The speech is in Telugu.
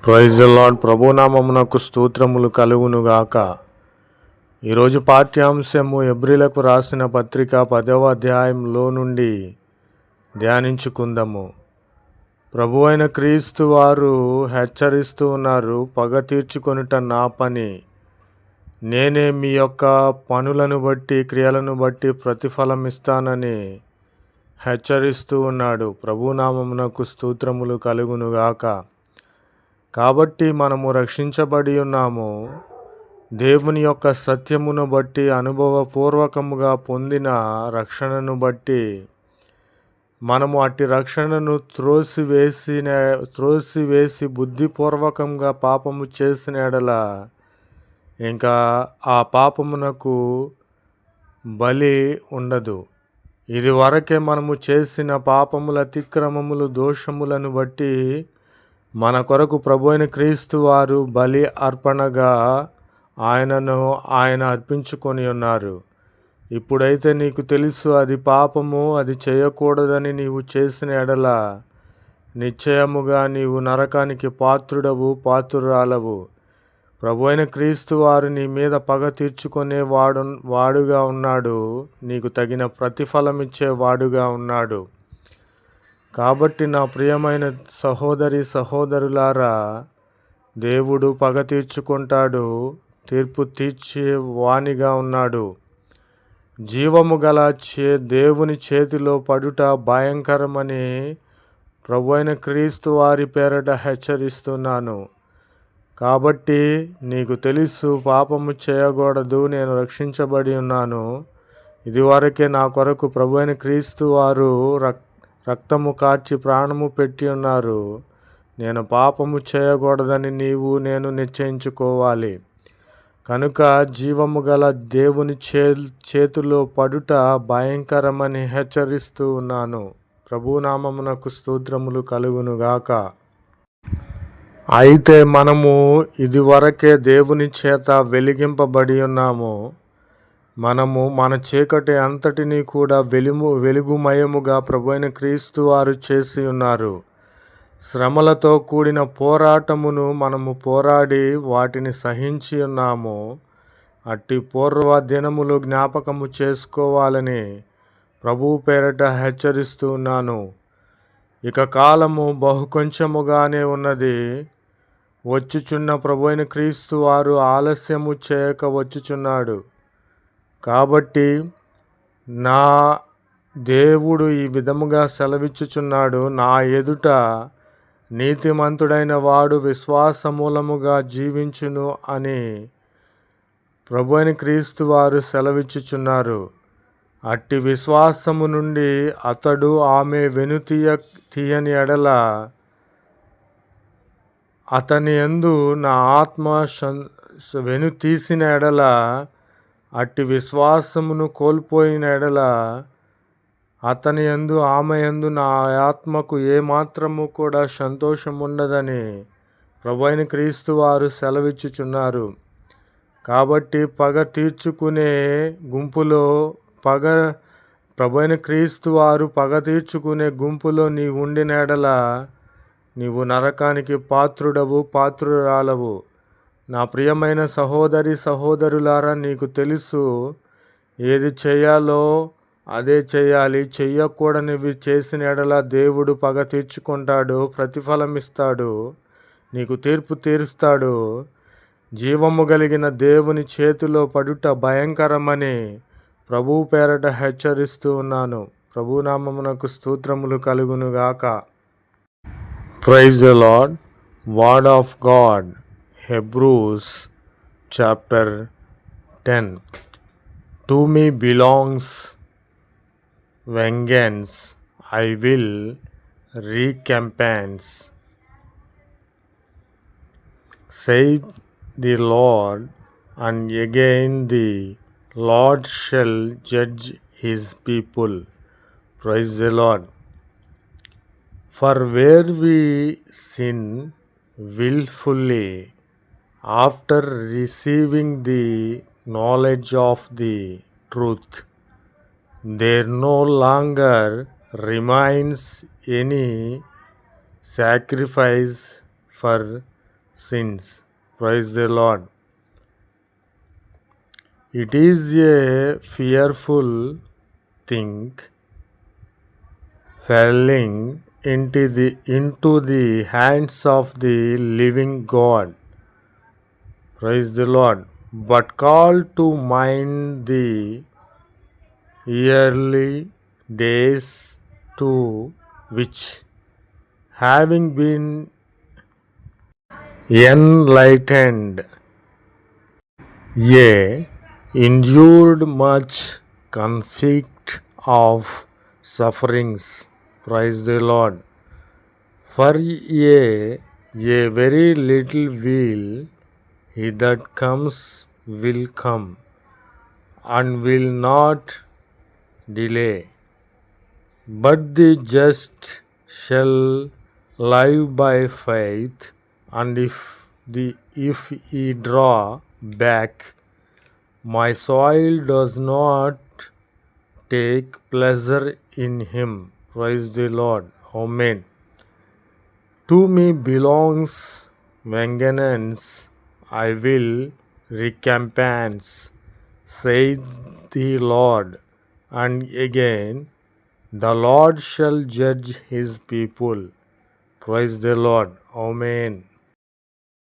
Praise the lord. ప్రభునామమునకు స్తోత్రములు కలుగునుగాక. ఈరోజు పాఠ్యాంశము ఎబ్రీలకు రాసిన పత్రిక 10వ అధ్యాయంలో నుండి ధ్యానించుకుందాము. ప్రభు అయిన క్రీస్తు వారు హెచ్చరిస్తూ ఉన్నారు, పగ తీర్చుకొనుట నా పని, నేనే మీ యొక్క పనులను బట్టి క్రియలను బట్టి ప్రతిఫలం ఇస్తానని హెచ్చరిస్తూ ఉన్నాడు. ప్రభునామమునకు స్తోత్రములు కలుగునుగాక. కాబట్టి మనము రక్షించబడి ఉన్నాము. దేవుని యొక్క సత్యమును బట్టి, అనుభవపూర్వకముగా పొందిన రక్షణను బట్టి మనము అట్టి రక్షణను త్రోసివేసి బుద్ధిపూర్వకంగా పాపము చేసిన ఎడల ఇంకా ఆ పాపమునకు బలి ఉండదు. ఇది వరకే మనము చేసిన పాపముల, అతిక్రమములు, దోషములను బట్టి మన కొరకు ప్రభు అయిన క్రీస్తు వారు బలి అర్పణగా ఆయన అర్పించుకొని ఉన్నారు. ఇప్పుడైతే నీకు తెలుసు అది పాపము, అది చేయకూడదని నీవు చేసిన ఎడల నిశ్చయముగా నీవు నరకానికి పాత్రుడవు, పాత్రురాలవు. ప్రభు అయిన క్రీస్తు వారు నీ మీద పగ తీర్చుకునే వాడుగా ఉన్నాడు, నీకు తగిన ప్రతిఫలం ఇచ్చే వాడుగా ఉన్నాడు. కాబట్టి నా ప్రియమైన సహోదరి సహోదరులారా, దేవుడు పగ తీర్చుకుంటాడు, తీర్పు తీర్చే వానిగా ఉన్నాడు. జీవము గల దేవుని చేతిలో పడుట భయంకరమని ప్రభు అయిన క్రీస్తు వారి పేరట హెచ్చరిస్తున్నాను. కాబట్టి నీకు తెలుసు, పాపము చేయకూడదు, నేను రక్షించబడి ఉన్నాను. ఇదివరకే నా కొరకు ప్రభు అయిన క్రీస్తు వారు రక్తము కార్చి ప్రాణము పెట్టి ఉన్నారు. నేను పాపము చేయకూడదని నేను నిశ్చయించుకోవాలి. కనుక జీవము గల దేవుని చేతిలో పడుట భయంకరమని హెచ్చరిస్తూ ఉన్నాను. ప్రభునామమునకు స్తోత్రములు కలుగునుగాక. అయితే మనము ఇదివరకే దేవుని చేత వెలిగింపబడి ఉన్నాము. మనము మన చీకటి అంతటినీ కూడా వెలుగుమయముగా ప్రభు అయిన క్రీస్తు వారు చేసి ఉన్నారు. శ్రమలతో కూడిన పోరాటమును మనము పోరాడి వాటిని సహించి ఉన్నాము. అట్టి పూర్వ దినములు జ్ఞాపకము చేసుకోవాలని ప్రభువు పేరట హెచ్చరిస్తూ ఉన్నాను. ఇక కాలము బహు కొంచెముగానే ఉన్నది. వచ్చుచున్న ప్రభు అయిన క్రీస్తు వారు ఆలస్యము చేయక వచ్చుచున్నాడు. కాబట్టి నా దేవుడు ఈ విధముగా సెలవిచ్చుచున్నాడు, నా ఎదుట నీతిమంతుడైన వాడు విశ్వాసమూలముగా జీవించును అని ప్రభు అయిన క్రీస్తు వారు సెలవిచ్చుచున్నారు. అట్టి విశ్వాసము నుండి అతడు ఆమె తీయని ఎడల అతని యందు నా ఆత్మ వెనుతీసిన ఎడల, అట్టి విశ్వాసమును కోల్పోయిన ఎడల అతని యందు ఆమె యందు నా ఆత్మకు ఏమాత్రము కూడా సంతోషం ఉండదని ప్రభు అయిన క్రీస్తు వారు సెలవిచ్చుచున్నారు. కాబట్టి పగ తీర్చుకునే గుంపులో ప్రభు అయిన క్రీస్తు వారు పగ తీర్చుకునే గుంపులో నీ ఉండిన ఎడల నీవు నరకానికి పాత్రుడవు, పాత్రురాలవు. నా ప్రియమైన సహోదరి సహోదరులారా, నీకు తెలుసు, ఏది చేయాలో అదే చేయాలి. చెయ్యకూడనివి చేసిన ఎడల దేవుడు పగ తీర్చుకుంటాడు, ప్రతిఫలం ఇస్తాడు, నీకు తీర్పు తీరుస్తాడు. జీవము కలిగిన దేవుని చేతిలో పడుట భయంకరమని ప్రభువు పేరట హెచ్చరిస్తూ ఉన్నాను. ప్రభునామమునకు స్తోత్రములు కలుగునుగాక. Praise the Lord. Word of God, Hebrews chapter 10. To me belongs vengeance, I will recompense, saith the Lord, and again the Lord shall judge his people. Praise the Lord. For where we sin willfully after receiving the knowledge of the truth, there no longer remains any sacrifice for sins. Praise the Lord. It is a fearful thing falling into the hands of the living God. Praise the Lord. But call to mind the early days to which, having been enlightened, ye endured much conflict of sufferings. Praise the Lord. For a very little while, he that comes will come and will not delay. But the just shall live by faith, and if he draw back, my soul does not take pleasure in him. Praise the Lord. Amen. To me belongs vengeance, I will recompense, saith the Lord. And again, the Lord shall judge his people. Praise the Lord. Amen.